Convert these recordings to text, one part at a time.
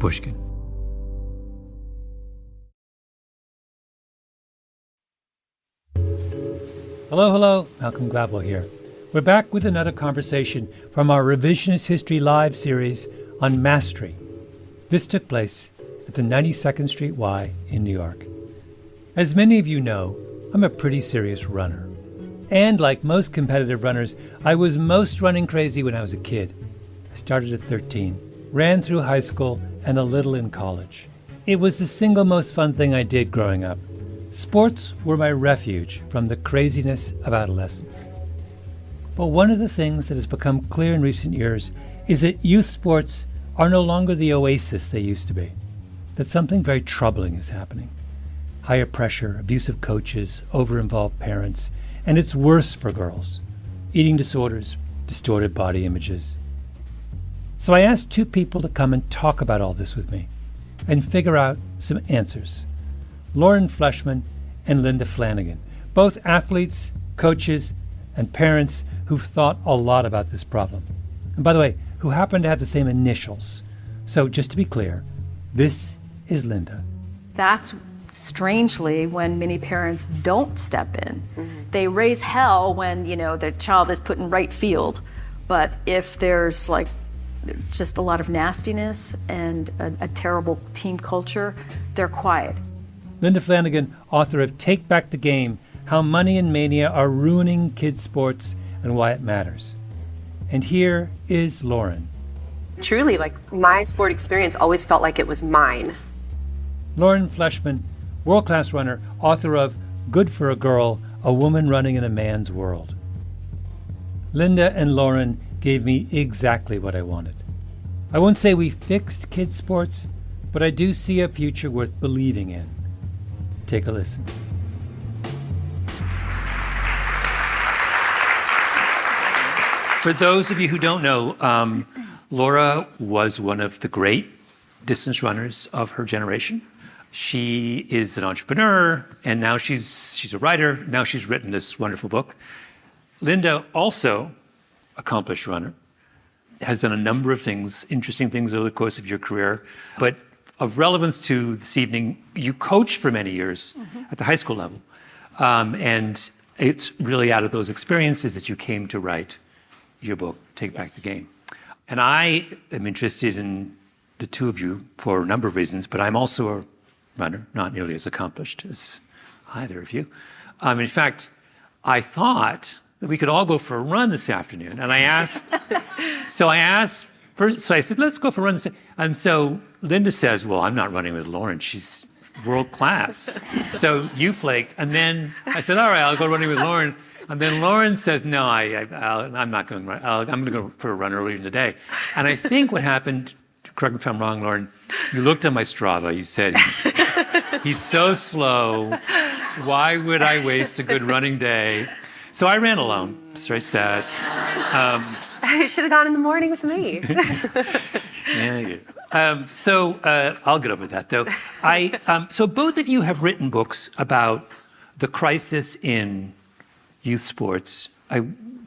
Pushkin. Hello, Malcolm Gladwell here. We're back with another conversation from our Revisionist History Live series on mastery. This took place at the 92nd Street Y in New York. As many of you know, I'm a pretty serious runner. And like most competitive runners, I was most running crazy when I was a kid. I started at 13, ran through high school, and a little in college. It was the single most fun thing I did growing up. Sports were my refuge from the craziness of adolescence. But one of the things that has become clear in recent years is that youth sports are no longer the oasis they used to be, that something very troubling is happening. Higher pressure, abusive coaches, over-involved parents, and it's worse for girls. Eating disorders, distorted body images. So I asked two people to come and talk about all this with me and figure out some answers. Lauren Fleshman and Linda Flanagan, both athletes, coaches, and parents who've thought a lot about this problem. And by the way, who happen to have the same initials. So just to be clear, this is Linda. That's strangely when many parents don't step in. They raise hell when, their child is put in right field. But if there's just a lot of nastiness and a terrible team culture, they're quiet. Linda Flanagan, author of Take Back the Game, How Money and Mania Are Ruining Kids' Sports and Why It Matters. And here is Lauren. Truly, my sport experience always felt like it was mine. Lauren Fleshman, world-class runner, author of Good for a Girl, A Woman Running in a Man's World. Linda and Lauren gave me exactly what I wanted. I won't say we fixed kids' sports, but I do see a future worth believing in. Take a listen. For those of you who don't know, Laura was one of the great distance runners of her generation. She is an entrepreneur, and now she's a writer. Now she's written this wonderful book. Linda, also accomplished runner, has done a number of things, interesting things over the course of your career. But of relevance to this evening, you coached for many years at the high school level. And it's really out of those experiences that you came to write your book, Take Back the Game. And I am interested in the two of you for a number of reasons, but I'm also a runner, not nearly as accomplished as either of you. In fact, I thought that we could all go for a run this afternoon. And I asked, so I said, let's go for a run this afternoon. And so Linda says, well, I'm not running with Lauren. She's world class. So you flaked. And then I said, all right, I'll go running with Lauren. And then Lauren says, no, I'm not going to run. I'm going to go for a run earlier in the day. And I think what happened, correct me if I'm wrong, Lauren, you looked at my Strava. You said, he's so slow. Why would I waste a good running day? So I ran alone. It's very sad. You should have gone in the morning with me. I'll get over that, though. So both of you have written books about the crisis in youth sports.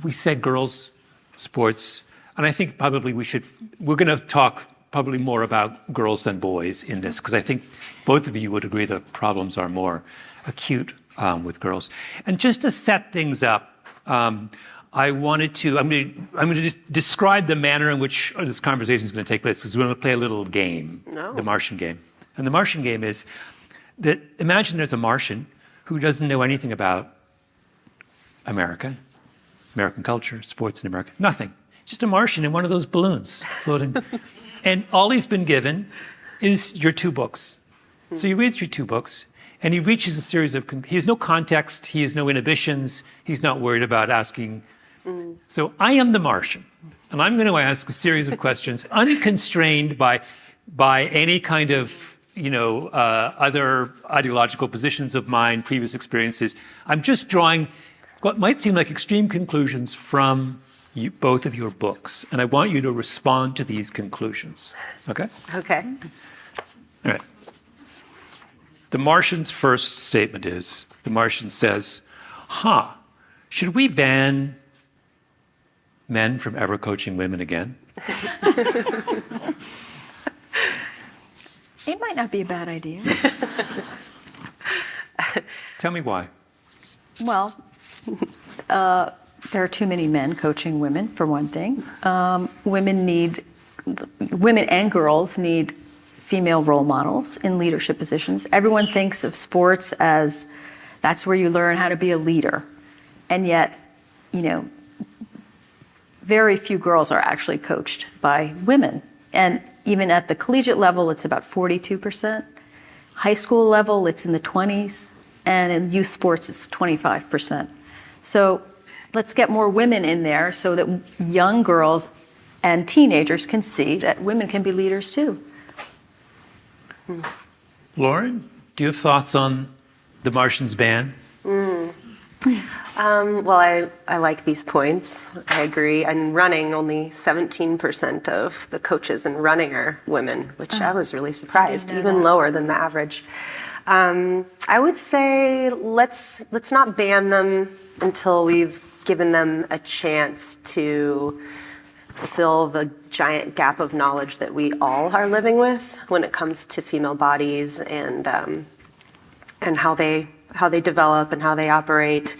We said girls' sports, and I think probably we're going to talk probably more about girls than boys in this, because I think both of you would agree the problems are more acute with girls. And just to set things up, I'm going to just describe the manner in which this conversation is going to take place, because we're going to play a little game, the Martian game. And the Martian game is that imagine there's a Martian who doesn't know anything about American culture, sports in America, nothing. Just a Martian in one of those balloons floating. And all he's been given is your two books. So he reads your two books, and he reaches a series of, he has no context, he has no inhibitions, he's not worried about asking. So I am the Martian, and I'm going to ask a series of questions unconstrained by any kind of, other ideological positions of mine, previous experiences. I'm just drawing what might seem like extreme conclusions from both of your books, and I want you to respond to these conclusions. Okay? Okay. All right. The Martian's first statement is, the Martian says, should we ban men from ever coaching women again? It might not be a bad idea. Tell me why. Well, there are too many men coaching women, for one thing. Women and girls need female role models in leadership positions. Everyone thinks of sports as that's where you learn how to be a leader. And yet, very few girls are actually coached by women. And even at the collegiate level, it's about 42%. High school level, it's in the 20s. And in youth sports, it's 25%. So let's get more women in there so that young girls and teenagers can see that women can be leaders too. Lauren, do you have thoughts on the Martian's ban? Well, I like these points. I agree. And running, only 17% of the coaches in running are women, which I was really surprised, even lower than the average. I would say let's not ban them until we've given them a chance to fill the giant gap of knowledge that we all are living with when it comes to female bodies and how they develop and how they operate.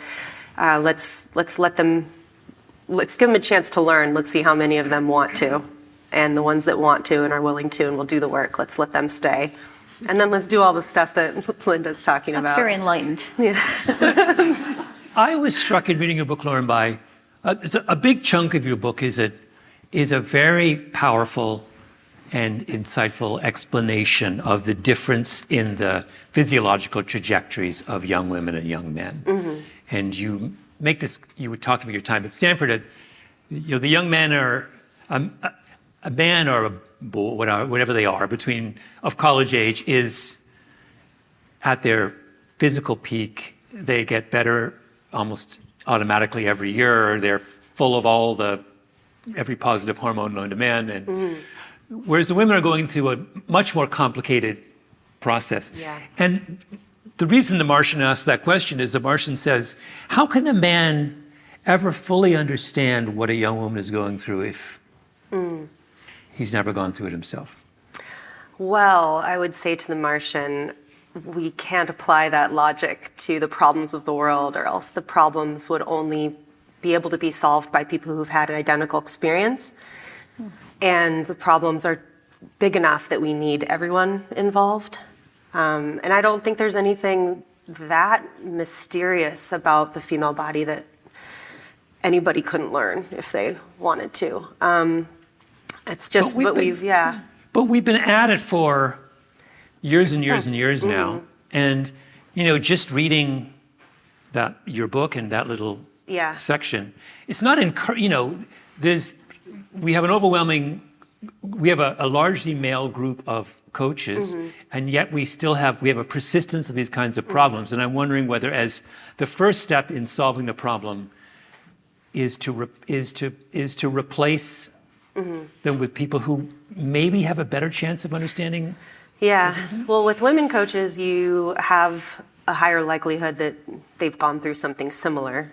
Let's give them a chance to learn. Let's see how many of them want to, and the ones that want to and are willing to and will do the work, let's let them stay. And then let's do all the stuff that Linda's talking about. That's very enlightened. Yeah. I was struck in reading your book, Lauren, by a big chunk of your book is a very powerful and insightful explanation of the difference in the physiological trajectories of young women and young men. Mm-hmm. And you make this, you were talking about your time at Stanford, the young men are, a man or a boy, whatever they are, of college age is at their physical peak. They get better almost automatically every year. They're full of every positive hormone known to man. And whereas the women are going through a much more complicated process. Yeah. And the reason the Martian asks that question is the Martian says, how can a man ever fully understand what a young woman is going through if he's never gone through it himself? Well, I would say to the Martian, we can't apply that logic to the problems of the world, or else the problems would only be able to be solved by people who've had an identical experience. And the problems are big enough that we need everyone involved. And I don't think there's anything that mysterious about the female body that anybody couldn't learn if they wanted to. It's just what we've. But we've been at it for years and years and years now. And, just reading your book and that little section, it's not, we have a largely male group of coaches, and yet we have a persistence of these kinds of problems. And I'm wondering whether, as the first step in solving the problem, is to replace them with people who maybe have a better chance of understanding. Yeah. Well, with women coaches, you have a higher likelihood that they've gone through something similar,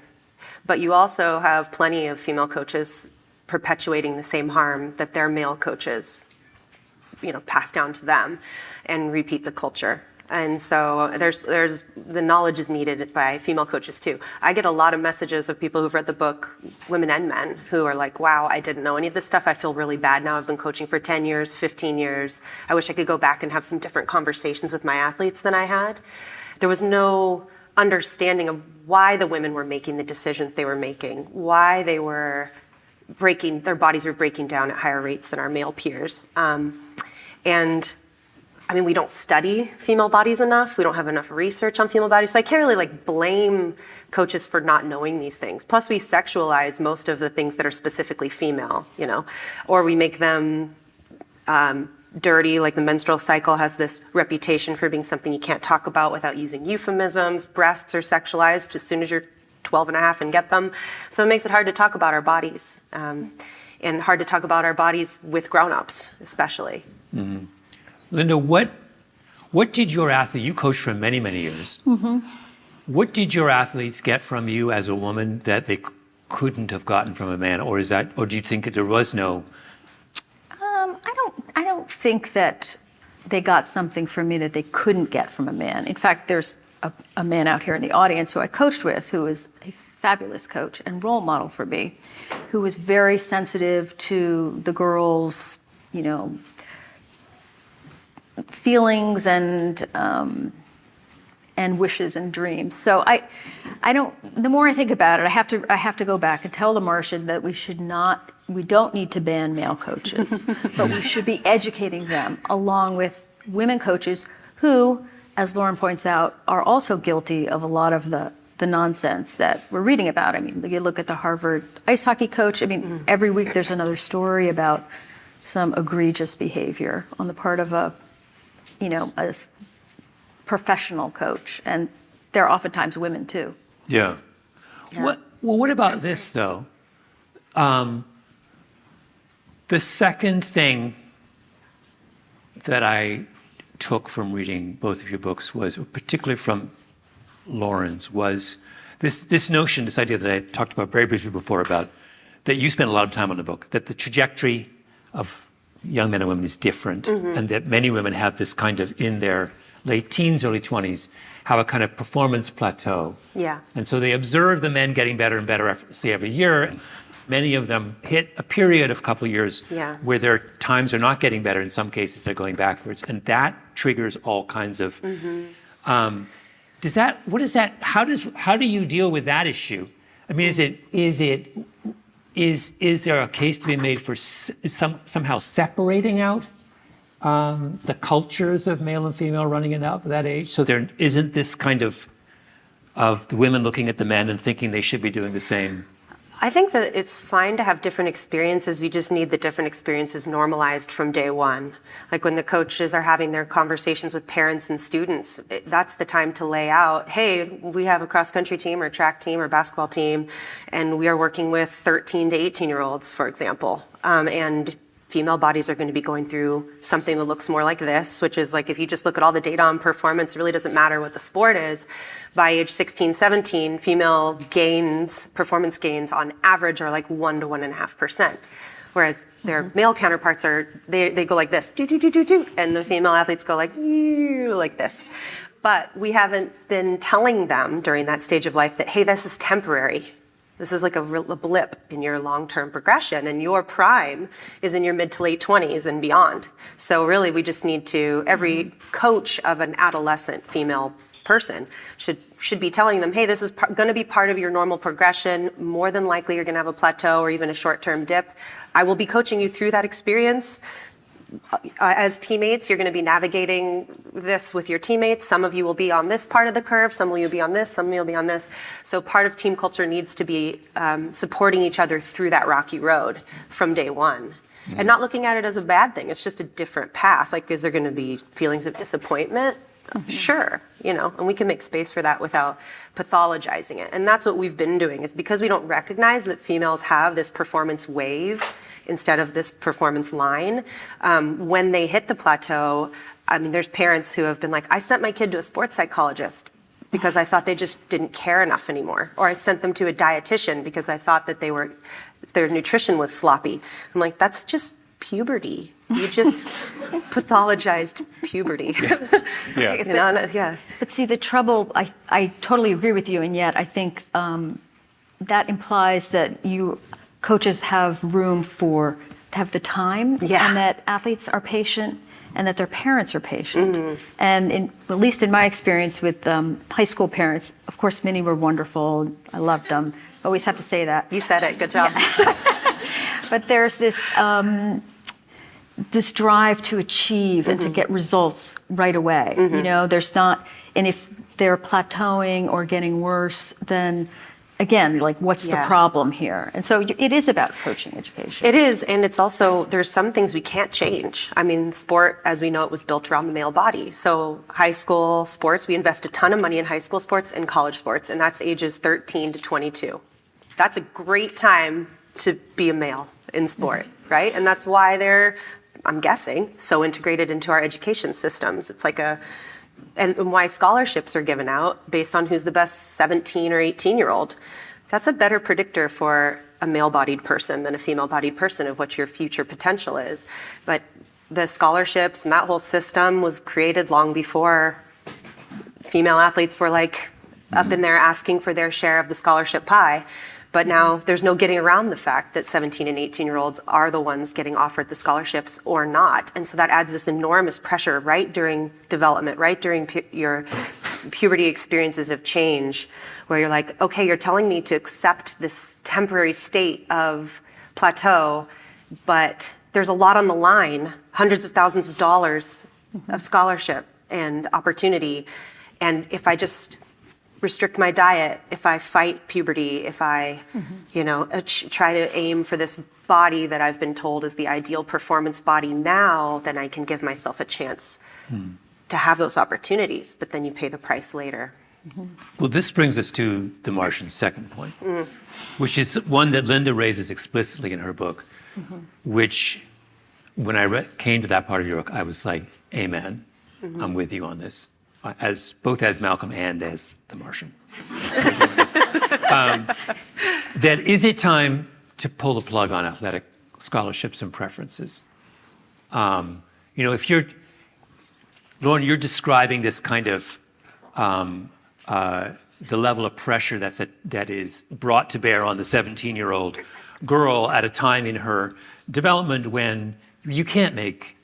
but you also have plenty of female coaches perpetuating the same harm that their male coaches, pass down to them and repeat the culture. And so there's the knowledge is needed by female coaches too. I get a lot of messages of people who've read the book, women and men, who are like, wow, I didn't know any of this stuff. I feel really bad now. I've been coaching for 10 years, 15 years. I wish I could go back and have some different conversations with my athletes than I had. There was no understanding of why the women were making the decisions they were making, why they were their bodies were breaking down at higher rates than our male peers. We don't study female bodies enough. We don't have enough research on female bodies. So I can't really blame coaches for not knowing these things. Plus we sexualize most of the things that are specifically female, or we make them dirty. Like the menstrual cycle has this reputation for being something you can't talk about without using euphemisms. Breasts are sexualized as soon as you're 12 and a half and get them. So it makes it hard to talk about our bodies, and hard to talk about our bodies with grown-ups, especially. Mm-hmm. Linda, what did your athlete, you coached for many, many years. What did your athletes get from you as a woman that they couldn't have gotten from a man? Or do you think that there was no? I don't think that they got something from me that they couldn't get from a man. In fact, there's a man out here in the audience who I coached with, who is a fabulous coach and role model for me, who was very sensitive to the girls', feelings and wishes and dreams. So I don't. The more I think about it, I have to go back and tell the Martian that we don't need to ban male coaches, but we should be educating them along with women coaches who, as Lauren points out, are also guilty of a lot of the nonsense that we're reading about. I mean, you look at the Harvard ice hockey coach. I mean, every week there's another story about some egregious behavior on the part of a professional coach, and they're oftentimes women too. Yeah. What about this though? The second thing that I took from reading both of your books was, particularly from Lauren's, was this notion, this idea that I talked about very briefly before, about that you spent a lot of time on the book, that the trajectory of young men and women is different, and that many women have this kind of, in their late teens, early 20s, have a kind of performance plateau. Yeah. And so they observe the men getting better and better, every year. Many of them hit a period of a couple of years where their times are not getting better. In some cases, they're going backwards. And that triggers all kinds of... how do you deal with that issue? I mean, is there a case to be made for somehow separating out the cultures of male and female running it out at that age? So there isn't this kind of the women looking at the men and thinking they should be doing the same. I think that it's fine to have different experiences. You just need the different experiences normalized from day one. Like when the coaches are having their conversations with parents and students, that's the time to lay out, hey, we have a cross-country team or track team or basketball team, and we are working with 13 to 18-year-olds, for example. And female bodies are going to be going through something that looks more like this, which is like, if you just look at all the data on performance, it really doesn't matter what the sport is. By age 16, 17, female gains, performance gains on average are like 1 to 1.5%. Whereas their male counterparts they go like this, do, do, do, do, do. And the female athletes go like this. But we haven't been telling them during that stage of life that, hey, this is temporary. This is like a blip in your long-term progression, and your prime is in your mid to late 20s and beyond. So really, we just need to, every coach of an adolescent female person should be telling them, hey, this is going to be part of your normal progression. More than likely, you're going to have a plateau or even a short-term dip. I will be coaching you through that experience. As teammates, you're going to be navigating this with your teammates. Some of you will be on this part of the curve, some of you will be on this, some of you will be on this. So part of team culture needs to be supporting each other through that rocky road from day one. And not looking at it as a bad thing. It's just a different path. Like, is there going to be feelings of disappointment? Sure, and we can make space for that without pathologizing it. And that's what we've been doing, is because we don't recognize that females have this performance wave instead of this performance line. When they hit the plateau, I mean, there's parents who have been like, I sent my kid to a sports psychologist because I thought they just didn't care enough anymore. Or I sent them to a dietitian because I thought that their nutrition was sloppy. I'm like, that's just puberty. You just pathologized puberty. Yeah. But see, the trouble, I totally agree with you, and yet I think that implies that coaches have room to have the time, and that athletes are patient, and that their parents are patient. And at least in my experience with high school parents, of course, many were wonderful. I loved them. Always have to say that. You said it. Good job. Yeah. But there's this drive to achieve and to get results right away. There's not, and if they're plateauing or getting worse, then again, like, what's the problem here? And so it is about coaching education. It is, and it's also, there's some things we can't change. I mean, sport, as we know, it was built around the male body. So high school sports, we invest a ton of money in high school sports and college sports, and that's ages 13 to 22. That's a great time to be a male in sport, right? And that's why they're, I'm guessing, so integrated into our education systems. It's like and why scholarships are given out based on who's the best 17 or 18-year-old. That's a better predictor for a male-bodied person than a female-bodied person of what your future potential is. But the scholarships and that whole system was created long before female athletes were like up in there asking for their share of the scholarship pie. But now there's no getting around the fact that 17 and 18-year-olds are the ones getting offered the scholarships or not. And so that adds this enormous pressure right during development, right during your puberty experiences of change, where you're like, okay, you're telling me to accept this temporary state of plateau, but there's a lot on the line, hundreds of thousands of dollars of scholarship and opportunity. And if I just restrict my diet, if I fight puberty, if I, try to aim for this body that I've been told is the ideal performance body now, then I can give myself a chance to have those opportunities, but then you pay the price later. Well, this brings us to the Martian's second point, which is one that Linda raises explicitly in her book, which when I came to that part of your book, I was like, amen, I'm with you on this. Both as Malcolm and as the Martian. That is it time to pull the plug on athletic scholarships and preferences? If you're, Lauren, you're describing this kind of the level of pressure that is brought to bear on the 17-year-old girl at a time in her development when you can't make,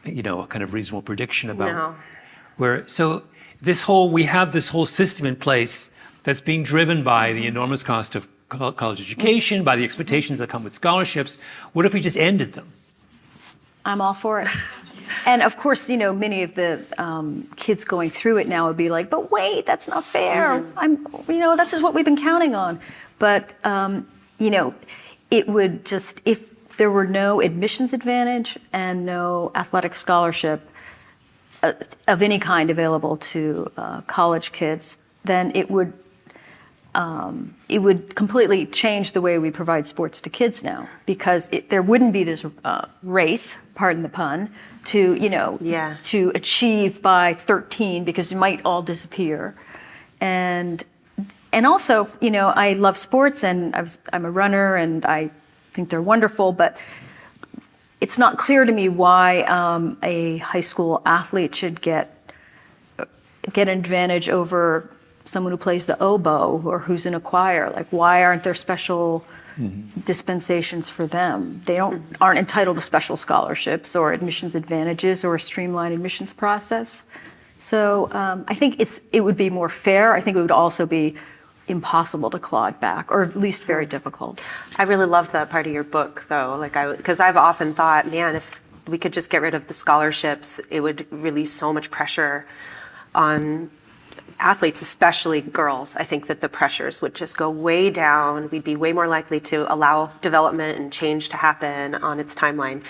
a kind of reasonable prediction about so we have this whole system in place that's being driven by the enormous cost of college education, by the expectations that come with scholarships. What if we just ended them? I'm all for it. And of course, many of the kids going through it now would be like, but wait, that's not fair. That's just what we've been counting on. But, it would just, if there were no admissions advantage and no athletic scholarship of any kind available to college kids, then it would completely change the way we provide sports to kids now, because there wouldn't be this race, pardon the pun, to achieve by 13, because you might all disappear. And also, I love sports, and I'm a runner, and I think they're wonderful, but it's not clear to me why a high school athlete should get an advantage over someone who plays the oboe or who's in a choir. Like, why aren't there special dispensations for them? They aren't entitled to special scholarships or admissions advantages or a streamlined admissions process. So I think it would be more fair. I think it would also be impossible to claw it back, or at least very difficult. I really loved that part of your book, though, because I've often thought, man, if we could just get rid of the scholarships, it would release so much pressure on athletes, especially girls. I think that the pressures would just go way down. We'd be way more likely to allow development and change to happen on its timeline.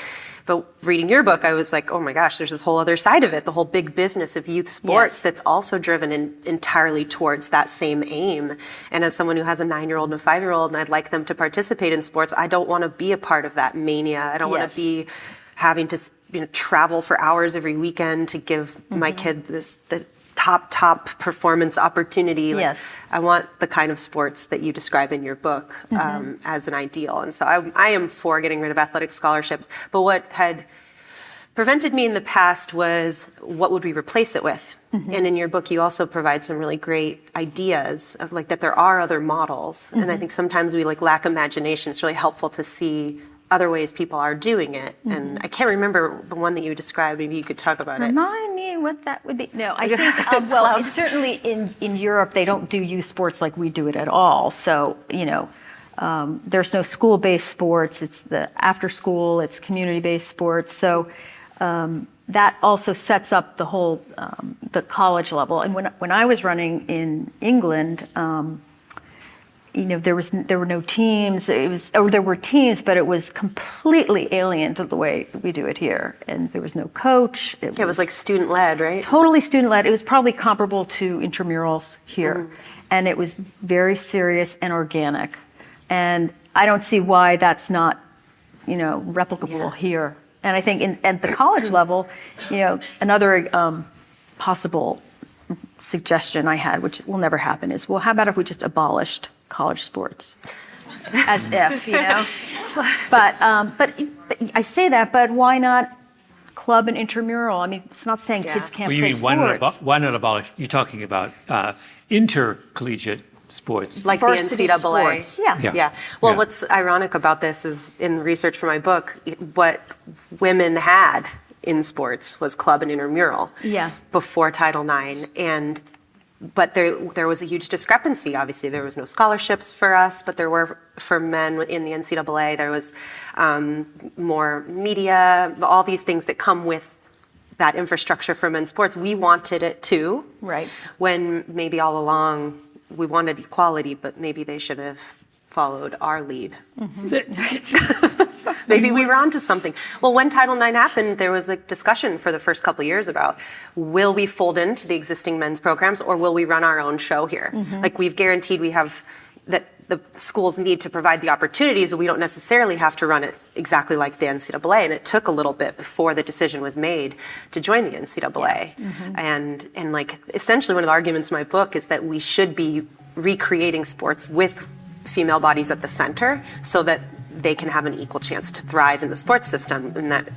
But reading your book, I was like, oh my gosh, there's this whole other side of it, the whole big business of youth sports that's also driven entirely towards that same aim. And as someone who has a 9-year-old and a 5-year-old, and I'd like them to participate in sports, I don't want to be a part of that mania. I don't want to be having to travel for hours every weekend to give my kid the top performance opportunity. I want the kind of sports that you describe in your book as an ideal. And so I am for getting rid of athletic scholarships. But what had prevented me in the past was, what would we replace it with? And in your book, you also provide some really great ideas of that there are other models. And I think sometimes we lack imagination. It's really helpful to see other ways people are doing it. And I can't remember the one that you described. Maybe you could talk about it. Remind me what that would be. No, I think, well, certainly in Europe, they don't do youth sports like we do it at all. So, there's no school-based sports. It's the after school, it's community-based sports. So that also sets up the whole, the college level. And when I was running in England, there were no teams. There were teams, but it was completely alien to the way we do it here. And there was no coach. It was like student-led, right? Totally student-led. It was probably comparable to intramurals here. And it was very serious and organic. And I don't see why that's not, replicable here. And I think at the college level, another possible suggestion I had, which will never happen, is, well, how about if we just abolished college sports? As if, But I say that, but why not club and intramural. I mean, it's not saying Yeah. kids can't Well, you play mean sports. why not abolish? You're talking about intercollegiate sports. Like the Varsity NCAA. sports. Yeah. Yeah. Yeah. Well, Yeah. what's ironic about this is in research for my book, what women had in sports was club and intramural. Yeah. Before Title IX, but there was a huge discrepancy. Obviously, there was no scholarships for us, but there were for men in the NCAA. There was more media, all these things that come with that infrastructure for men's sports. We wanted it too. Right. When maybe all along we wanted equality, but maybe they should have followed our lead. Maybe we were onto something. Well, when Title IX happened, there was a discussion for the first couple of years about, will we fold into the existing men's programs or will we run our own show here? Like we've guaranteed we have, that the schools need to provide the opportunities, but we don't necessarily have to run it exactly like the NCAA. And it took a little bit before the decision was made to join the NCAA. And like essentially one of the arguments in my book is that we should be recreating sports with female bodies at the center so that they can have an equal chance to thrive in the sports system, and that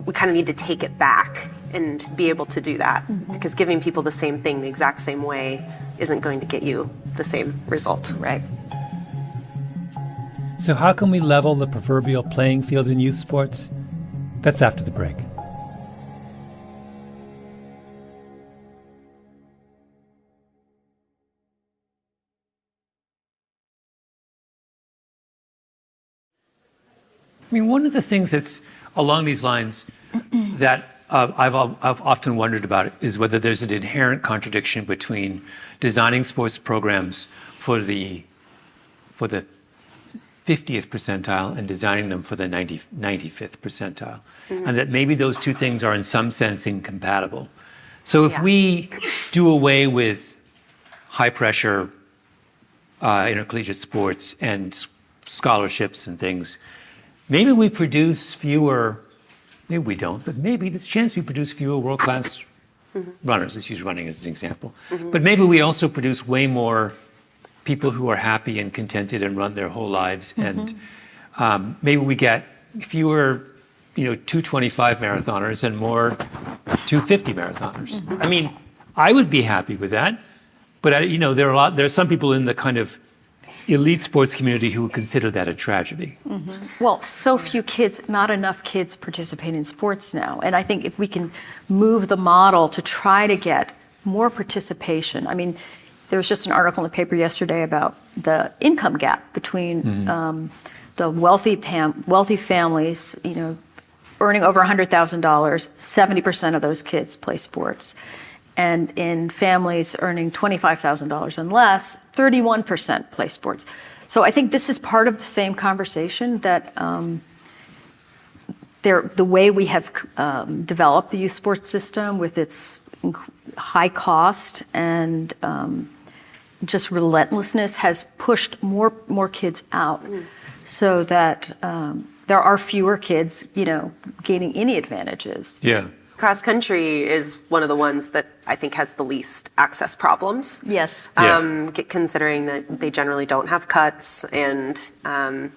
we kind of need to take it back and be able to do that, because giving people the same thing the exact same way isn't going to get you the same result. Right. So how can we level the proverbial playing field in youth sports? That's after the break. I mean, one of the things that's along these lines that I've often wondered about is whether there's an inherent contradiction between designing sports programs for the 50th percentile and designing them for the 95th percentile, and that maybe those two things are in some sense incompatible. So if we do away with high pressure intercollegiate sports and scholarships and things, maybe we produce fewer, maybe we don't, but maybe there's a chance we produce fewer world-class runners. Let's use running as an example. But maybe we also produce way more people who are happy and contented and run their whole lives. And maybe we get fewer, 225 marathoners and more 250 marathoners. I mean, I would be happy with that. But there are some people in the kind of elite sports community who would consider that a tragedy. Well, so few kids, not enough kids participate in sports now. And I think if we can move the model to try to get more participation. I mean, there was just an article in the paper yesterday about the income gap between the wealthy families, earning over $100,000, 70% of those kids play sports. And in families earning $25,000 and less, 31% play sports. So I think this is part of the same conversation that the way we have developed the youth sports system with its high cost and just relentlessness has pushed more kids out, so that there are fewer kids, gaining any advantages. Yeah. Cross country is one of the ones that I think has the least access problems. Yes. Considering that they generally don't have cuts, and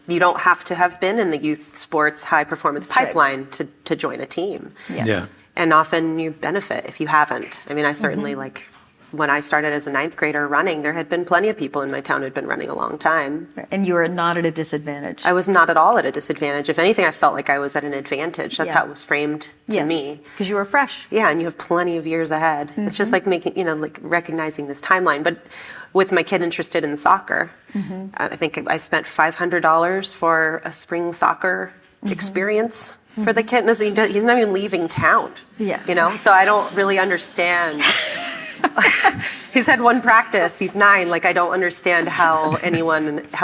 you don't have to have been in the youth sports high performance pipeline to join a team. Yeah. And often you benefit if you haven't. I mean, I certainly when I started as a 9th grader running, there had been plenty of people in my town who had been running a long time. And you were not at a disadvantage. I was not at all at a disadvantage. If anything, I felt like I was at an advantage. That's how it was framed to me. Because you were fresh. Yeah, and you have plenty of years ahead. It's just like making, recognizing this timeline. But with my kid interested in soccer, I think I spent $500 for a spring soccer experience for the kid. And he's not even leaving town. Yeah. So I don't really understand. He's had one practice. He's 9. I don't understand how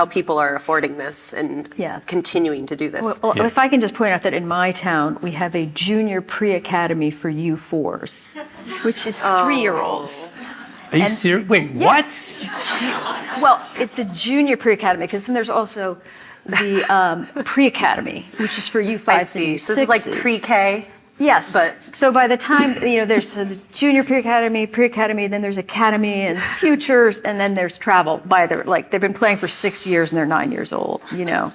people are affording this and continuing to do this. Well, if I can just point out that in my town, we have a junior pre-academy for U4s, which is 3-year-olds. Are you serious? Wait, Yes. what? Well, it's a junior pre-academy, because then there's also the pre-academy, which is for U5s I and see. U6s. So this is like pre-K? Yes. But so by the time, there's the junior pre-academy, then there's academy and futures, and then there's travel. They've been playing for 6 years and they're 9 years old, Yeah.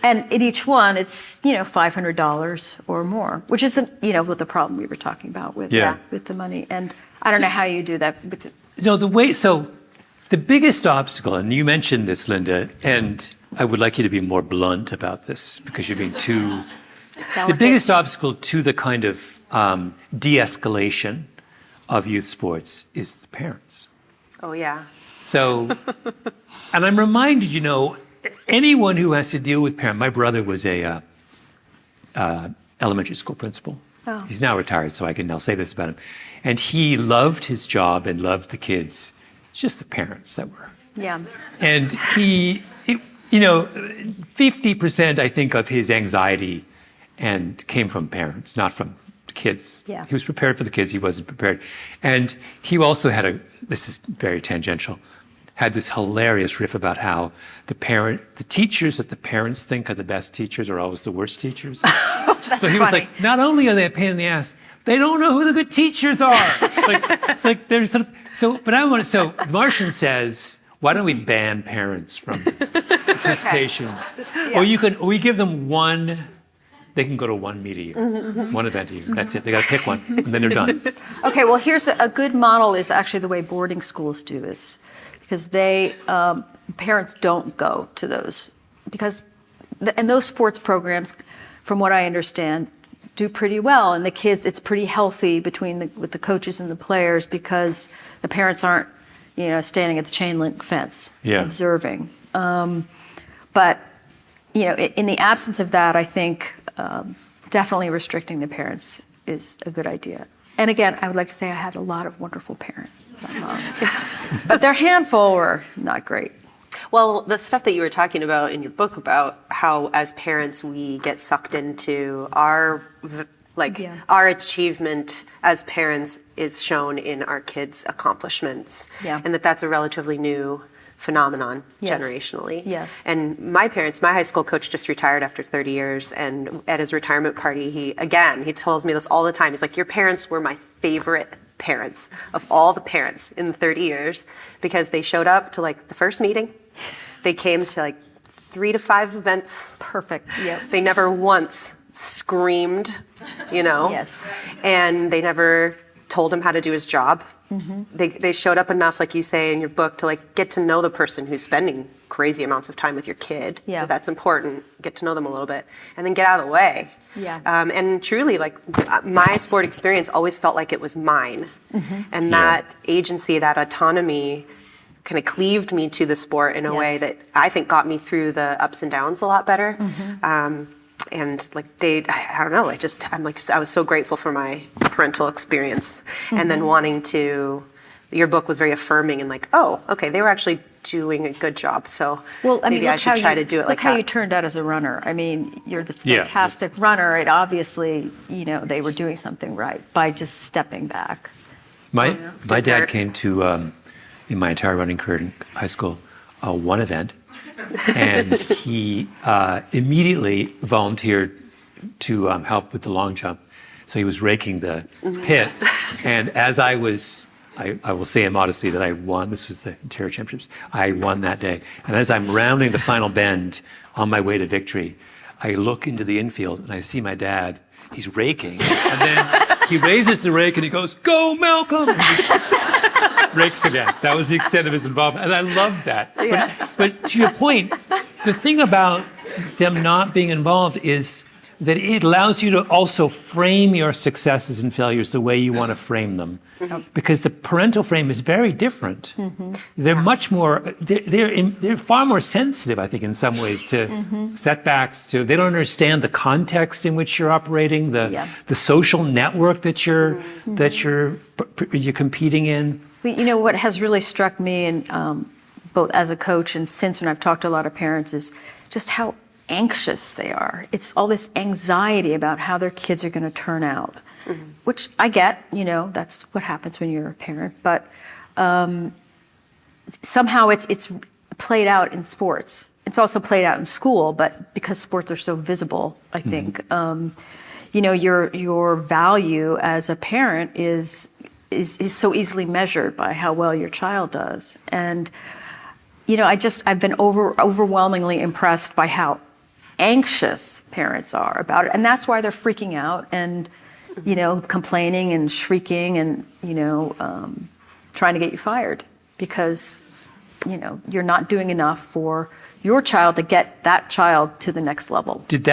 And in each one, it's, $500 or more, which isn't, with the problem we were talking about with the money. And I don't know how you do that. But the biggest obstacle, and you mentioned this, Linda, and I would like you to be more blunt about this because you're being too... The biggest obstacle to the kind of de-escalation of youth sports is the parents. Oh, yeah. So, and I'm reminded, anyone who has to deal with parents, my brother was a elementary school principal. Oh. He's now retired, so I can now say this about him. And he loved his job and loved the kids. It's just the parents that were. Yeah. And 50%, I think, of his anxiety came from parents, not from the kids. Yeah. He was prepared for the kids. He wasn't prepared. And he also had this is very tangential, had this hilarious riff about how the teachers that the parents think are the best teachers are always the worst teachers. So he was like, not only are they a pain in the ass, they don't know who the good teachers are. It's like they're sort of, so the Martian says, why don't we ban parents from participation? Yeah. Or we give them one. They can go to one meet a year, one event a year. That's it. They got to pick one, and then they're done. Okay, well, here's a good model is actually the way boarding schools do this, because parents don't go to those, and those sports programs, from what I understand, do pretty well, and the kids, it's pretty healthy with the coaches and the players because the parents aren't, standing at the chain link fence observing. But in the absence of that, I think definitely restricting the parents is a good idea. And again, I would like to say I had a lot of wonderful parents, but their handful were not great. Well, the stuff that you were talking about in your book about how as parents we get sucked into our achievement as parents is shown in our kids' accomplishments, and that's a relatively new phenomenon generationally. Yes. And my high school coach just retired after 30 years, and at his retirement party, he tells me this all the time. He's like, your parents were my favorite parents of all the parents in 30 years because they showed up to the first meeting. They came to 3 to 5 events. Perfect. Yep. They never once screamed, Yes. And they never told him how to do his job. Mm-hmm. They showed up enough, like you say in your book, to get to know the person who's spending crazy amounts of time with your kid. Yeah. That's important. Get to know them a little bit, and then get out of the way. Yeah. And truly, my sport experience always felt like it was mine, and that agency, that autonomy, kind of cleaved me to the sport in a way that I think got me through the ups and downs a lot better. And I don't know, I was so grateful for my parental experience, and then your book was very affirming and they were actually doing a good job. So maybe I should try to do it like that. Look how you turned out as a runner. I mean, you're this fantastic runner. It obviously, they were doing something right by just stepping back. My dad came to, in my entire running career in high school, one event. And he immediately volunteered to help with the long jump. So he was raking the pit. And as I will say in modesty that I won, this was the interior championships, I won that day. And as I'm rounding the final bend on my way to victory, I look into the infield and I see my dad, he's raking. And then he raises the rake and he goes, "Go, Malcolm!" Rakes again. That was the extent of his involvement. And I loved that. Yeah. But to your point, the thing about them not being involved is that it allows you to also frame your successes and failures the way you want to frame them. Because the parental frame is very different. They're much more, they're far more sensitive, I think, in some ways to setbacks, they don't understand the context in which you're operating, the social network that you're competing in. What has really struck me, and both as a coach and since when I've talked to a lot of parents, is just how anxious they are. It's all this anxiety about how their kids are going to turn out, which I get, that's what happens when you're a parent. But somehow it's played out in sports. It's also played out in school, but because sports are so visible, I think, your value as a parent is so easily measured by how well your child does. And I've been overwhelmingly impressed by how anxious parents are about it, and that's why they're freaking out and complaining and shrieking and trying to get you fired because you're not doing enough for your child to get that child to the next level. Did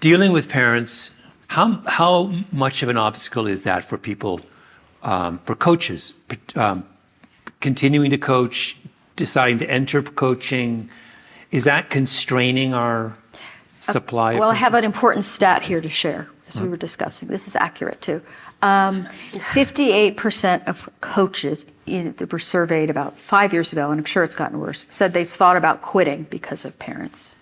dealing with parents, how much of an obstacle is that for people, for coaches, continuing to coach, deciding to enter coaching? Is that constraining our supply? Well, I have an important stat here to share, as we were discussing. This is accurate, too. 58% of coaches that were surveyed about 5 years ago, and I'm sure it's gotten worse, said they've thought about quitting because of parents.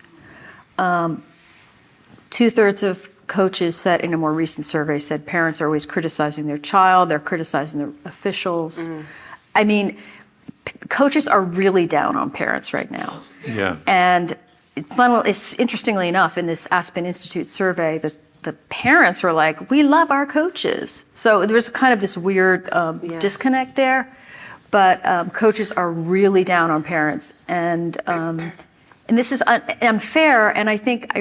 2/3 of coaches said in a more recent survey said parents are always criticizing their child, they're criticizing their officials. I mean, coaches are really down on parents right now. Yeah. And it's interestingly enough, in this Aspen Institute survey, that the parents were like, we love our coaches. So there's kind of this weird disconnect there. But coaches are really down on parents. And this is unfair. And I think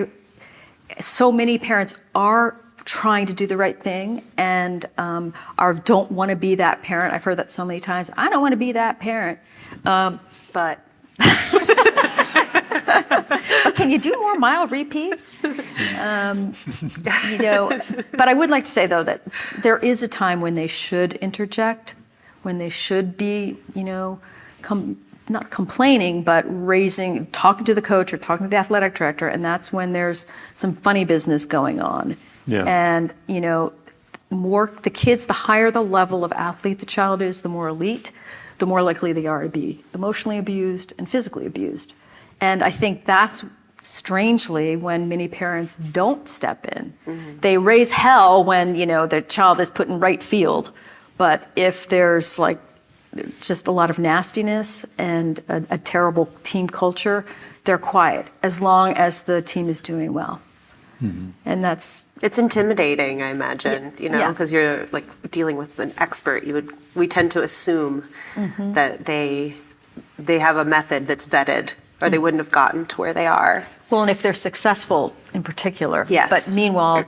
so many parents are trying to do the right thing and don't want to be that parent. I've heard that so many times. I don't want to be that parent. But can you do more mild repeats? But I would like to say, though, that there is a time when they should interject, when they should be, not complaining, but talking to the coach or talking to the athletic director, and that's when there's some funny business going on. Yeah. And, the kids, the higher the level of athlete the child is, the more elite, the more likely they are to be emotionally abused and physically abused. And I think that's strangely when many parents don't step in. They raise hell when, their child is put in right field. But if there's just a lot of nastiness and a terrible team culture, they're quiet as long as the team is doing well. And it's intimidating, I imagine, because you're dealing with an expert. We tend to assume that they have a method that's vetted, or they wouldn't have gotten to where they are. Well, and if they're successful in particular. Yes. But meanwhile,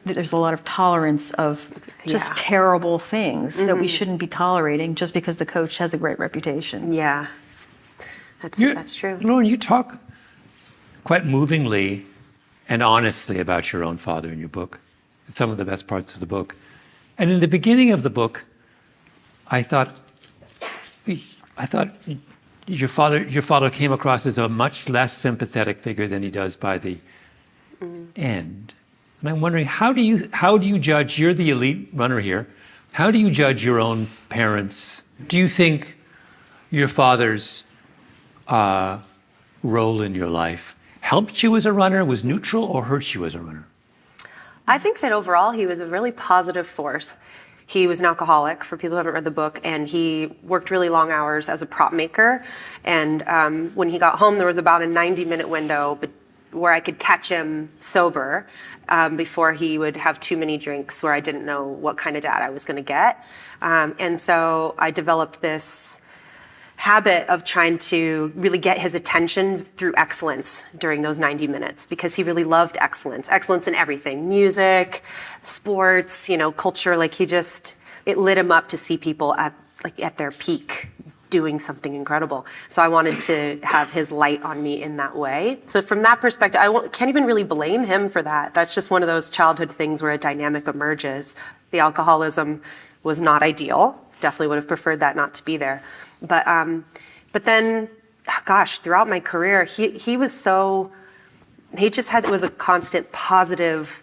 there's a lot of tolerance of just terrible things that we shouldn't be tolerating just because the coach has a great reputation. Yeah, that's true. Lauren, you talk quite movingly and honestly about your own father in your book. It's some of the best parts of the book. And in the beginning of the book, I thought your father came across as a much less sympathetic figure than he does by the end. And I'm wondering, how do you judge? You're the elite runner here. How do you judge your own parents? Do you think your father's role in your life helped you as a runner, was neutral, or hurt you as a runner? I think that overall he was a really positive force. He was an alcoholic, for people who haven't read the book, and he worked really long hours as a prop maker. And when he got home, there was about a 90-minute window where I could catch him sober before he would have too many drinks, where I didn't know what kind of dad I was going to get. And so I developed this habit of trying to really get his attention through excellence during those 90 minutes, because he really loved excellence in everything: music, sports, culture. It lit him up to see people at their peak doing something incredible. So I wanted to have his light on me in that way. So from that perspective, can't even really blame him for that. That's just one of those childhood things where a dynamic emerges. The alcoholism was not ideal. Definitely would have preferred that not to be there. But then, gosh, throughout my career, he was a constant positive,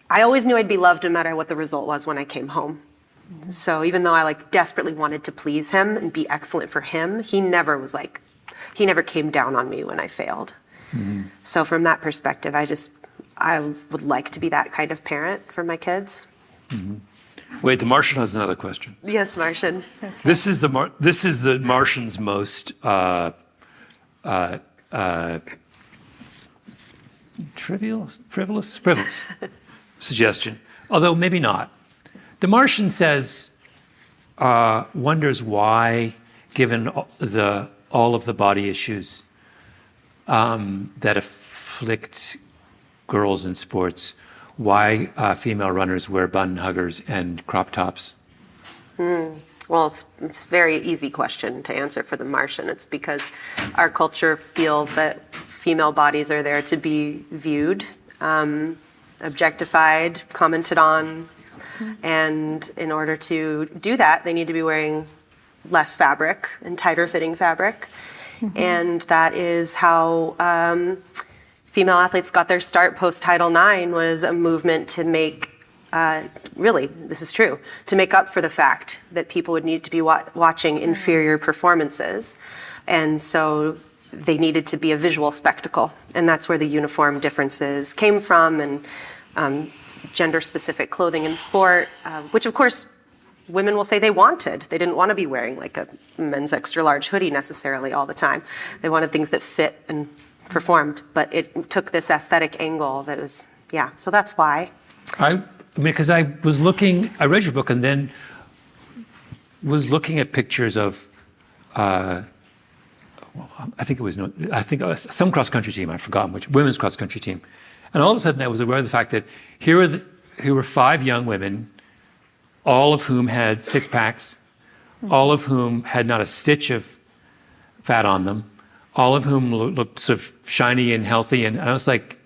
I always knew I'd be loved no matter what the result was when I came home. So even though I desperately wanted to please him and be excellent for him, he never came down on me when I failed. So from that perspective, I would like to be that kind of parent for my kids. Wait, the Martian has another question. Yes, Martian. Okay. This is the Martian's most frivolous suggestion, although maybe not. The Martian says, wonders why, given all of the body issues that afflict girls in sports, why female runners wear button huggers and crop tops. Well, it's a very easy question to answer for the Martian. It's because our culture feels that female bodies are there to be viewed, objectified, commented on, and in order to do that, they need to be wearing less fabric and tighter fitting fabric. And that is how female athletes got their start post Title IX, was a movement to make, really, this is true, to make up for the fact that people would need to be watching inferior performances. And so they needed to be a visual spectacle. And that's where the uniform differences came from, and gender-specific clothing in sport, which of course women will say they wanted. They didn't want to be wearing like a men's extra large hoodie necessarily all the time. They wanted things that fit and performed, but it took this aesthetic angle that was, yeah, so that's why. I mean, because I read your book and then was looking at pictures of, I think it was some cross-country team, I've forgotten which, women's cross-country team. And all of a sudden I was aware of the fact that here were 5 young women, all of whom had six-packs, all of whom had not a stitch of fat on them, all of whom looked sort of shiny and healthy. And I was like,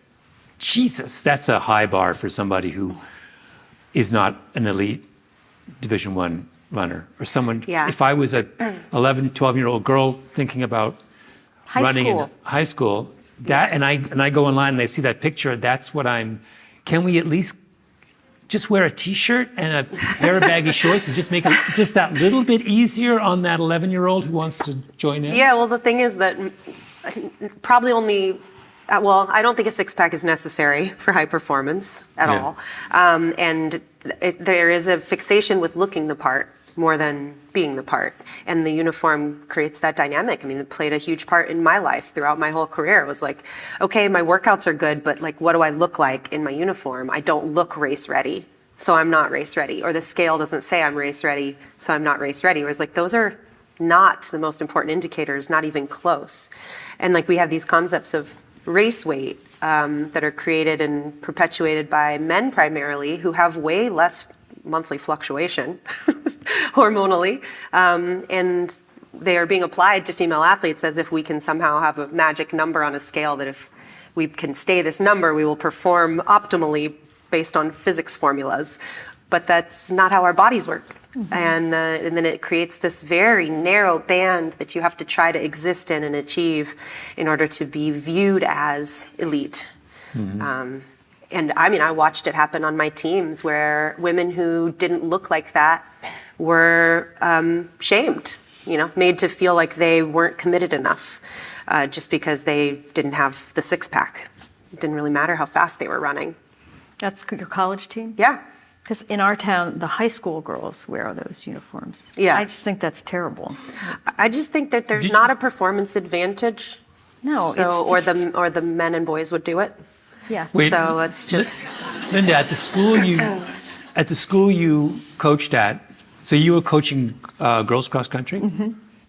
Jesus, that's a high bar for somebody who is not an elite Division I runner. Or someone, if I was a 11, 12-year-old girl thinking about running in high school, and I go online and I see that picture, that's what can we at least just wear a t-shirt and a pair of baggy shorts and just make it just that little bit easier on that 11-year-old who wants to join in? Yeah, well, the thing is that probably only, I don't think a six-pack is necessary for high performance at all. And there is a fixation with looking the part more than being the part. And the uniform creates that dynamic. I mean, it played a huge part in my life throughout my whole career. It was like, okay, my workouts are good, but like, what do I look like in my uniform? I don't look race ready, so I'm not race ready. Or the scale doesn't say I'm race ready, so I'm not race ready. Whereas like, those are not the most important indicators, not even close. And like, we have these concepts of race weight that are created and perpetuated by men primarily, who have way less monthly fluctuation hormonally, and they are being applied to female athletes as if we can somehow have a magic number on a scale that if we can stay this number, we will perform optimally based on physics formulas. But that's not how our bodies work. And then it creates this very narrow band that you have to try to exist in and achieve in order to be viewed as elite. And I mean, I watched it happen on my teams where women who didn't look like that were shamed, made to feel like they weren't committed enough just because they didn't have the six-pack. It didn't really matter how fast they were running. That's your college team? Yeah. Because in our town, the high school girls wear those uniforms. Yeah. I just think that's terrible. I just think that there's not a performance advantage. No, So, or the men and boys would do it. Yeah. Wait, So let's just. Linda, at the school you coached at, so you were coaching girls cross country?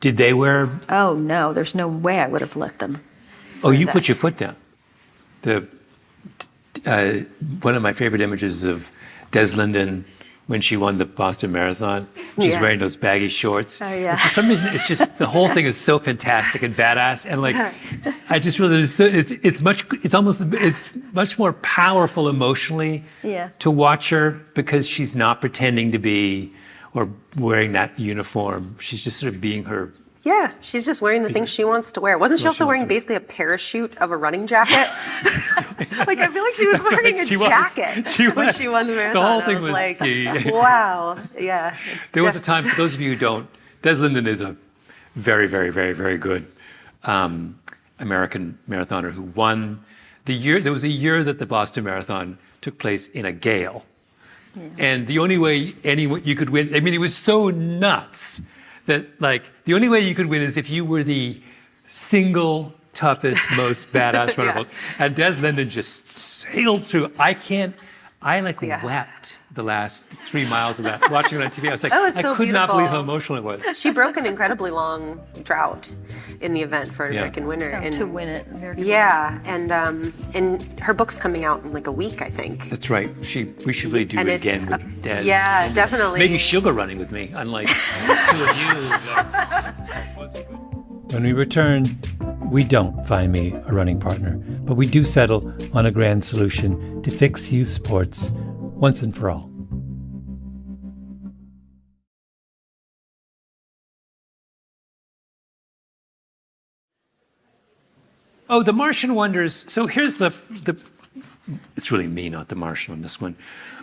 Did they wear? Oh no, there's no way I would have let them. Oh, you put your foot down. One of my favorite images of Des Linden when she won the Boston Marathon. She's wearing those baggy shorts. Oh yeah. And for some reason, it's just the whole thing is so fantastic and badass, and like, I just really it's much more powerful emotionally to watch her because she's not pretending to be or wearing that uniform. She's just sort of being her. Yeah, she's just wearing the things she wants to wear. Wasn't she also wearing basically a parachute of a running jacket? Like, I feel like she was wearing a jacket when she won the marathon. The whole thing was like, wow, yeah. There was a time, for those of you who don't, Des Linden is a very, very, very, very good American marathoner who won the year. There was a year that the Boston Marathon took place in a gale. Yeah. And the only way you could win, I mean, it was so nuts that, like, the only way you could win is if you were the single toughest, most badass runner. Yeah. And Des Linden just sailed through. I wept the last 3 miles of that, watching it on TV. I was like, That was I so could not believe how beautiful. emotional it was. She broke an incredibly long drought in the event for an Yeah. American winner. Oh, to win it. American Yeah, and her book's coming out in like a week, I think. That's right. We should really do And it it- again with Des. yeah, And definitely. Maybe she'll go running with me, unlike two of you. When we return, we don't find me a running partner, but we do settle on a grand solution to fix youth sports once and for all. Oh, the Martian Wonders. So here's the it's really me, not the Martian on this one.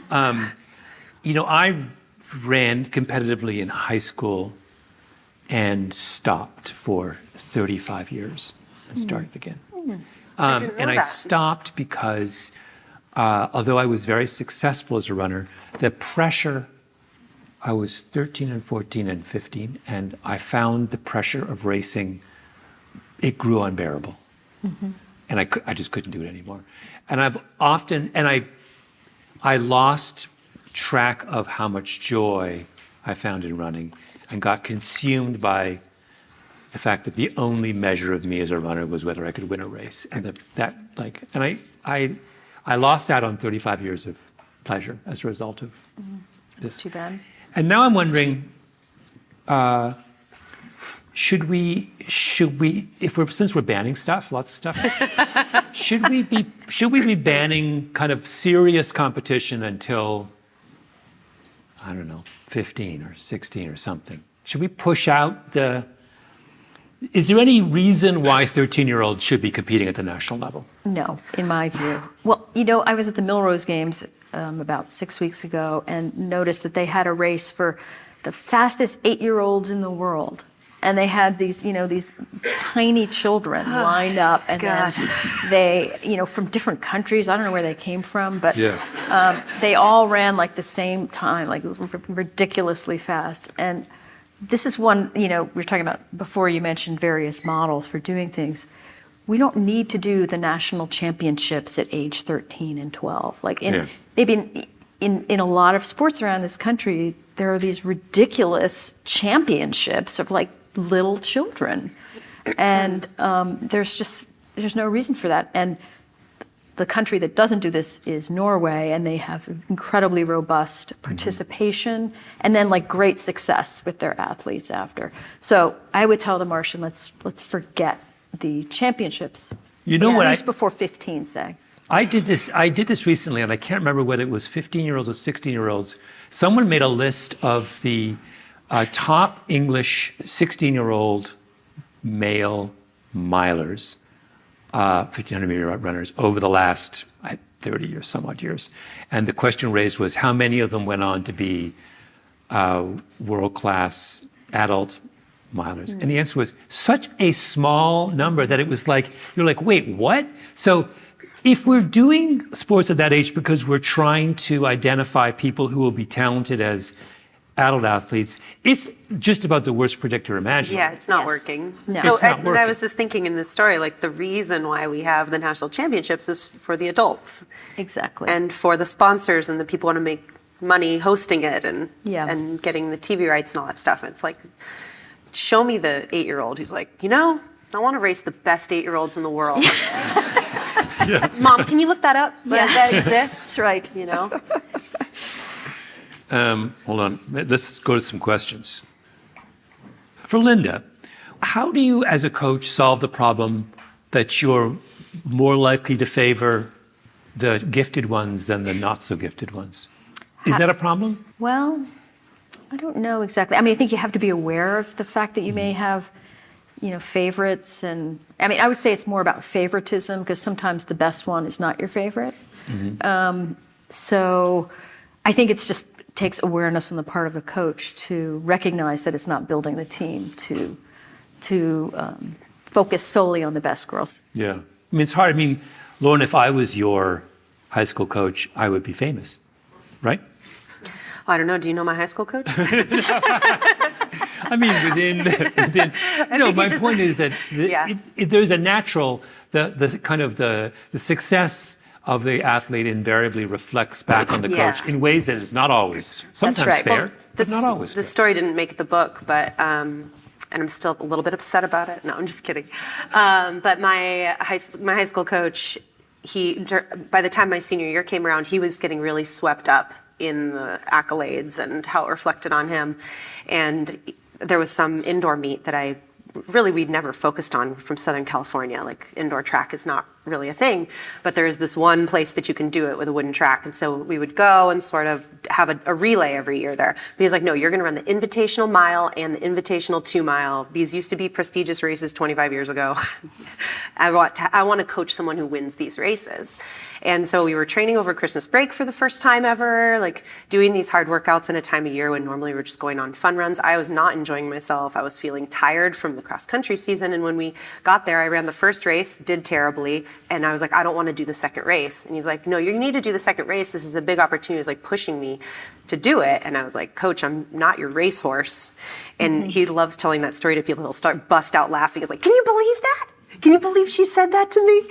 I ran competitively in high school and stopped for 35 years and started again. didn't And know I that. stopped because although I was very successful as a runner, the pressure, I was 13 and 14 and 15, and I found the pressure of racing, it grew unbearable. And I just couldn't do it anymore. And I lost track of how much joy I found in running and got consumed by the fact that the only measure of me as a runner was whether I could win a race. And I lost out on 35 years of pleasure as a result of this. Too bad. And now I'm wondering, should we, since we're banning stuff, lots of stuff, should we be banning kind of serious competition until, I don't know, 15 or 16 or something? Should we push out is there any reason why 13-year-olds should be competing at the national level? No, in my view. Well, I was at the Millrose Games about 6 weeks ago and noticed that they had a race for the fastest 8-year-olds in the world. And they had these tiny children lined up, and then they, from different countries. I don't know where they came from, but they all ran like the same time, like ridiculously fast. And this is one, we were talking about before, you mentioned various models for doing things. We don't need to do the national championships at age 13 and 12. Like maybe in a lot of sports around this country, there are these ridiculous championships of like little children, and there's no reason for that. And the country that doesn't do this is Norway, and they have incredibly robust participation and then like great success with their athletes after. So I would tell the Martian, let's forget the championships. You know at what? least before 15, say. I did this recently, and I can't remember whether it was 15-year-olds or 16-year-olds. Someone made a list of the top English 16-year-old male milers, 1,500-meter runners, over the last 30 or some odd years. And the question raised was, how many of them went on to be world-class adult milers? And the answer was such a small number that it was like, you're like, wait, what? So if we're doing sports at that age because we're trying to identify people who will be talented as adult athletes, it's just about the worst predictor imaginable. Yeah, it's not Yes. working. No. So It's not and I working. was just thinking in this story, like the reason why we have the national championships is for the adults Exactly. and for the sponsors and the people who want to make money hosting it and Yeah. and getting the TV rights and all that stuff. It's like, show me the 8-year-old who's like, I want to race the best 8-year-olds in the world. Mom, can you look that up? Yeah. That exists? That's right. Hold on. Let's go to some questions. For Linda, how do you, as a coach, solve the problem that you're more likely to favor the gifted ones than the not so gifted ones? Is that a problem? Well, I don't know exactly. I mean, I think you have to be aware of the fact that you may have, favorites. And I mean, I would say it's more about favoritism because sometimes the best one is not your favorite. So I think it's just takes awareness on the part of the coach to recognize that it's not building the team to focus solely on the best girls. Yeah. I mean, it's hard. I mean, Lauren, if I was your high school coach, I would be famous, right? I don't know. Do you know my high school coach? I mean, within. No, my point is that there's a natural the kind of the success of the athlete invariably reflects back on the coach in ways that is not always sometimes fair, but not always. The story didn't make the book, but. And I'm still a little bit upset about it. No, I'm just kidding. But my high school coach, by the time my senior year came around, he was getting really swept up in the accolades and how it reflected on him. And there was some indoor meet that we'd never focused on from Southern California. Like indoor track is not really a thing, but there is this one place that you can do it with a wooden track. And so we would go and sort of have a relay every year there. But he's like, no, you're going to run the invitational mile and the invitational 2 mile. These used to be prestigious races 25 years ago. I want to coach someone who wins these races. And so we were training over Christmas break for the first time ever, like doing these hard workouts in a time of year when normally we're just going on fun runs. I was not enjoying myself. I was feeling tired from the cross country season. And when we got there, I ran the first race, did terribly. And I was like, I don't want to do the second race. And he's like, no, you need to do the second race. This is a big opportunity. He's like pushing me to do it. And I was like, Coach, I'm not your racehorse. And he loves telling that story to people. He'll bust out laughing. He's like, can you believe that? Can you believe she said that to me?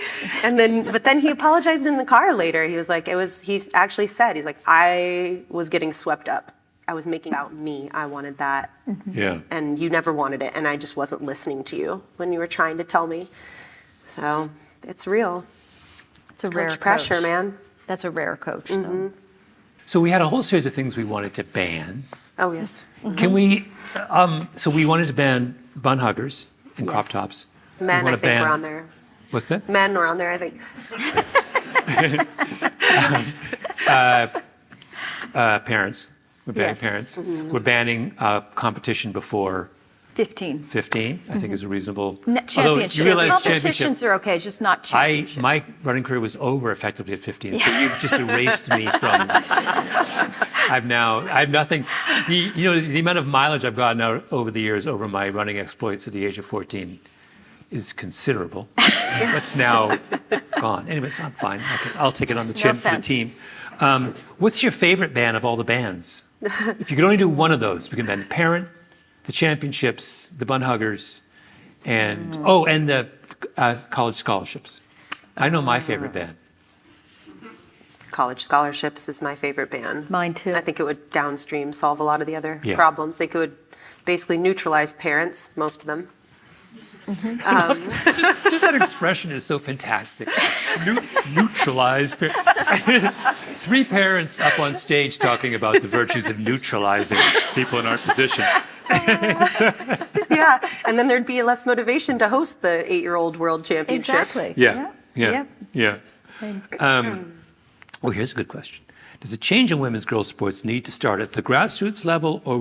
But then he apologized in the car later. He was like, he actually said, he's like, I was getting swept up. I was making it about me. I wanted that. Yeah. And you never wanted it. And I just wasn't listening to you when you were trying to tell me. So it's real. It's a Coach rare pressure, coach. man. That's a rare coach. So. So we had a whole series of things we wanted to ban. Oh, yes. Can we? So we wanted to ban bun huggers and crop tops. Men, we I think, were on there. What's that? Men were on there, I think. Parents. We're banning parents. We're banning competition before 15. 15. I think is a reasonable. Championships. You realize Competitions are okay, just not championships. My running career was over effectively at 15, so you've just erased me from. I have nothing. The amount of mileage I've gotten out over the years over my running exploits at the age of 14 is considerable. That's now gone. Anyways, I'm fine. I'll take it on the chin for the team. What's your favorite ban of all the bans? If you could only do one of those, we can ban the parent, the championships, the bun huggers, and the college scholarships. I know my favorite ban. College scholarships is my favorite ban. Mine too. I think it would downstream solve a lot of the other problems. They could basically neutralize parents, most of them. Just that expression is so fantastic. Neutralize. 3 parents up on stage talking about the virtues of neutralizing people in our position. Yeah, and then there'd be less motivation to host the 8-year-old world championships. Exactly. Yeah. Well, here's a good question. Does a change in women's girls sports need to start at the grassroots level, or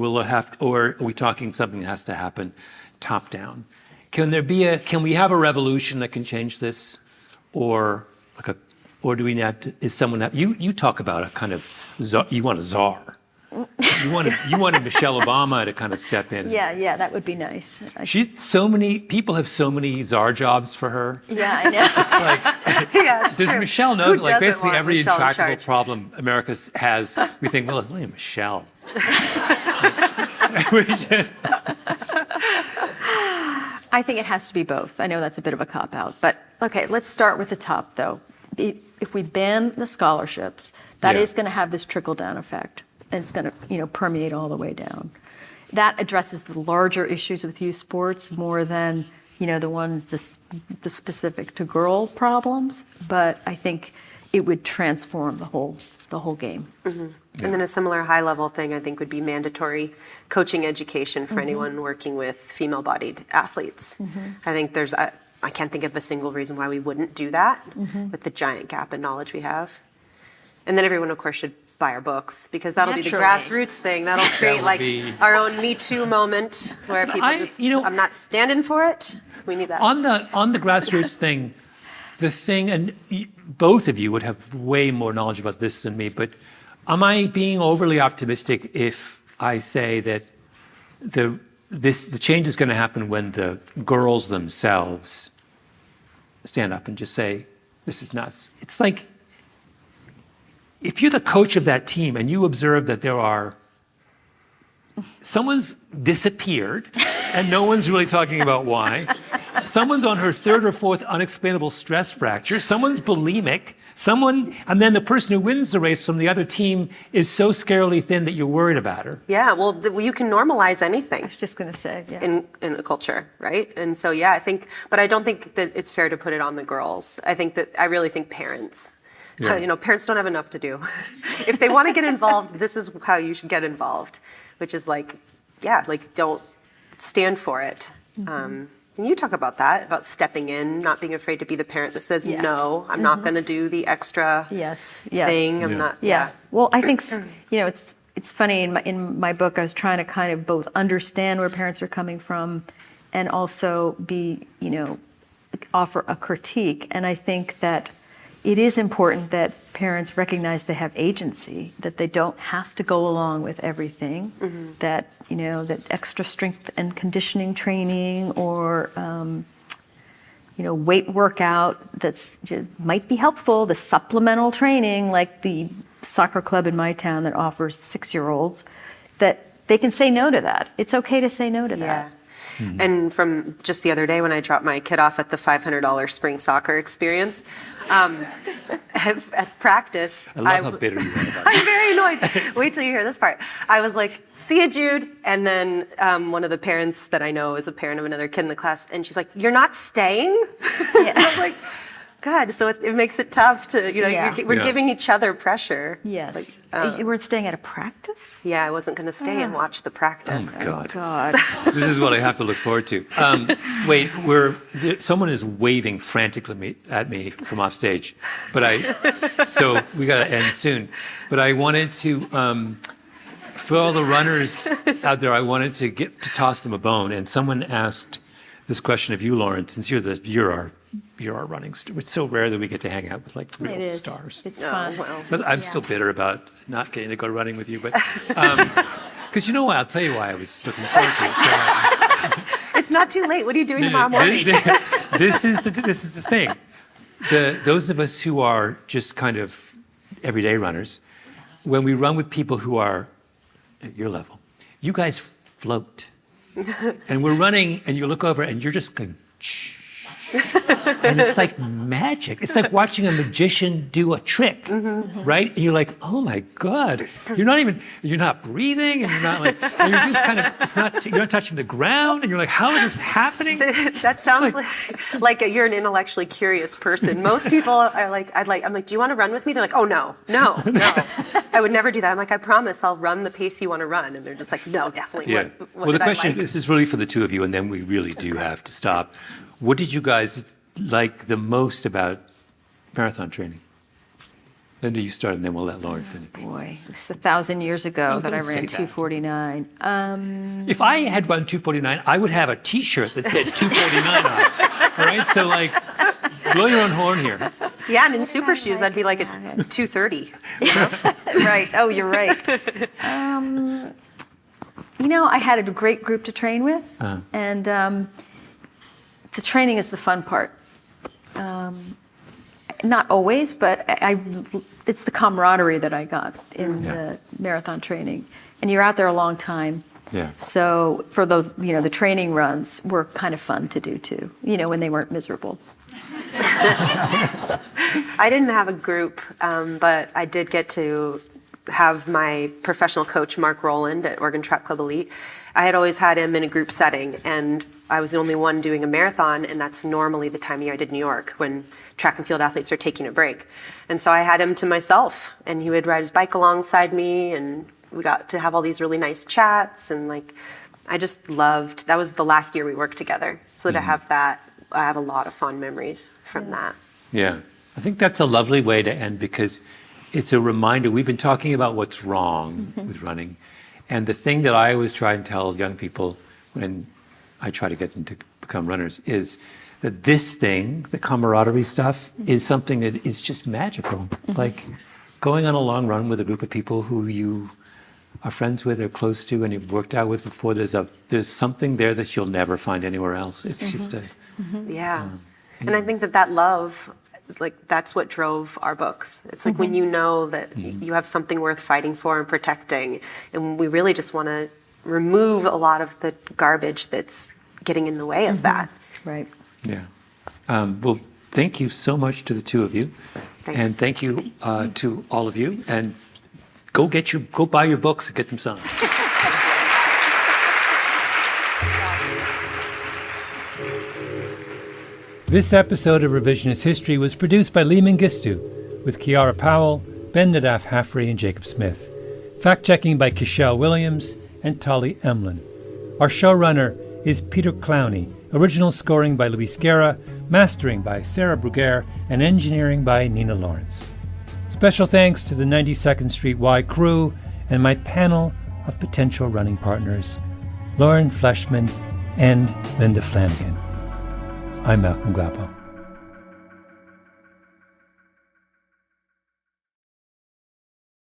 or are we talking something that has to happen top down? Can we have a revolution that can change this, or do we have to? Is someone that you talk about a kind of you want a czar? You wanted Michelle Obama to kind of step in. Yeah, that would be nice. People have so many czar jobs for her. Yeah, I know. It's like, does true. Michelle know Who that like doesn't basically want every Michelle in intractable charge? problem America has, we think, well, look at Michelle. I think it has to be both. I know that's a bit of a cop-out. But, okay, let's start with the top, though. If we ban the scholarships, that is going to have this trickle-down effect. And it's going to, permeate all the way down. That addresses the larger issues with youth sports more than, the ones, the specific to girl problems. But I think it would transform the whole game. Mm-hmm. And then a similar high-level thing, I think, would be mandatory coaching education for anyone working with female-bodied athletes. I think I can't think of a single reason why we wouldn't do that with the giant gap in knowledge we have. And then everyone, of course, should buy our books, because that'll be the grassroots thing. That'll create our own Me Too moment where people I'm not standing for it. We need that. On the grassroots thing, the thing, and both of you would have way more knowledge about this than me, but am I being overly optimistic if I say that the change is going to happen when the girls themselves stand up and just say, this is nuts? It's like, if you're the coach of that team and you observe that there are someone's disappeared, and no one's really talking about why. Someone's on her third or fourth unexplainable stress fracture. Someone's bulimic. And then the person who wins the race from the other team is so scarily thin that you're worried about her. Yeah, well, you can normalize anything. I was just going to say, yeah. In a culture, right? And so, yeah, but I don't think that it's fair to put it on the girls. I really think parents, parents don't have enough to do. If they want to get involved, this is how you should get involved, which is don't stand for it. And you talk about that, about stepping in, not being afraid to be the parent that says, no, I'm not going to do the extra thing. I'm not. Yeah. Well, I think, it's funny, in my book, I was trying to kind of both understand where parents are coming from and also offer a critique. And I think that it is important that parents recognize they have agency, that they don't have to go along with everything, that, that extra strength and conditioning training or, weight workout might be helpful, the supplemental training, like the soccer club in my town that offers 6-year-olds, that they can say no to that. It's okay to say no to that. Mm-hmm. And from just the other day when I dropped my kid off at the $500 spring soccer experience, at practice, I love how bitter you are about it. I'm very annoyed. Wait till you hear this part. I was like, see ya, Jude. And then one of the parents that I know is a parent of another kid in the class, and she's like, you're not staying? Yeah. I was like, God, so it makes it tough to, we're giving each other pressure. Yes. You weren't staying at a practice? Yeah, I wasn't going to stay and watch the practice. Oh, God. God. This is what I have to look forward to. Wait, someone is waving frantically at me from off stage, so we got to end soon. But I wanted to, for all the runners out there, I wanted to toss them a bone. And someone asked this question of you, Lauren, since you're our running star. It's so rare that we get to hang out with real stars. It's fun. Well. But I'm still bitter about not getting to go running with you. But because I'll tell you why I was looking forward to it. It's not too late. What are you doing tomorrow morning? This is the thing. Those of us who are just kind of everyday runners, when we run with people who are at your level, you guys float. And we're running, and you look over, and you're just going, and it's like magic. It's like watching a magician do a trick, right? And you're like, oh my God, you're not breathing, and you're not and you're just kind of, you're not touching the ground, and you're like, how is this happening? That sounds like you're an intellectually curious person. Most people are like, I'm like, do you want to run with me? They're like, oh no. I would never do that. I'm like, I promise I'll run the pace you want to run. And they're just like, no, definitely. Yeah. What The question, this is really for the two of you, and then we really do have to stop. What did you guys like the most about marathon training? Linda, you start, and then we'll let Lauren finish. Boy, it was 1,000 years ago that I ran 2:49. If I had run 2:49, I would have a T-shirt that said 2:49 on it. All right, so blow your own horn here. Yeah, and in super shoes, that'd be like a 2:30. Right. Oh, you're right. I had a great group to train with, and the training is the fun part. Not always, but it's the camaraderie that I got in the marathon training. And you're out there a long time. Yeah. So for those, the training runs were kind of fun to do too, when they weren't miserable. I didn't have a group, but I did get to have my professional coach, Mark Rowland at Oregon Track Club Elite. I had always had him in a group setting, and I was the only one doing a marathon, and that's normally the time of year I did New York, when track and field athletes are taking a break. And so I had him to myself, and he would ride his bike alongside me, and we got to have all these really nice chats, and I just loved, that was the last year we worked together. So to have that, I have a lot of fond memories from that. Yeah, I think that's a lovely way to end, because it's a reminder. We've been talking about what's wrong with running. And the thing that I always try and tell young people when I try to get them to become runners is that this thing, the camaraderie stuff, is something that is just magical. Like going on a long run with a group of people who you are friends with or close to and you've worked out with before, there's something there that you'll never find anywhere else. It's just a... Yeah. And I think that love, that's what drove our books. It's when you know that you have something worth fighting for and protecting, and we really just want to remove a lot of the garbage that's getting in the way of that. Right. Yeah. Well, thank you so much to the two of you. Thanks. And thank you to all of you. And go buy your books and get them signed. This episode of Revisionist History was produced by Lee Mengistu, with Kiara Powell, Ben Nadaf Haffrey, and Jacob Smith. Fact-checking by Kishelle Williams and Tolly Emlin. Our showrunner is Peter Clowney. Original scoring by Luis Guerra, mastering by Sarah Bruguer, and engineering by Nina Lawrence. Special thanks to the 92nd Street Y crew and my panel of potential running partners, Lauren Fleshman and Linda Flanagan. I'm Malcolm Gladwell.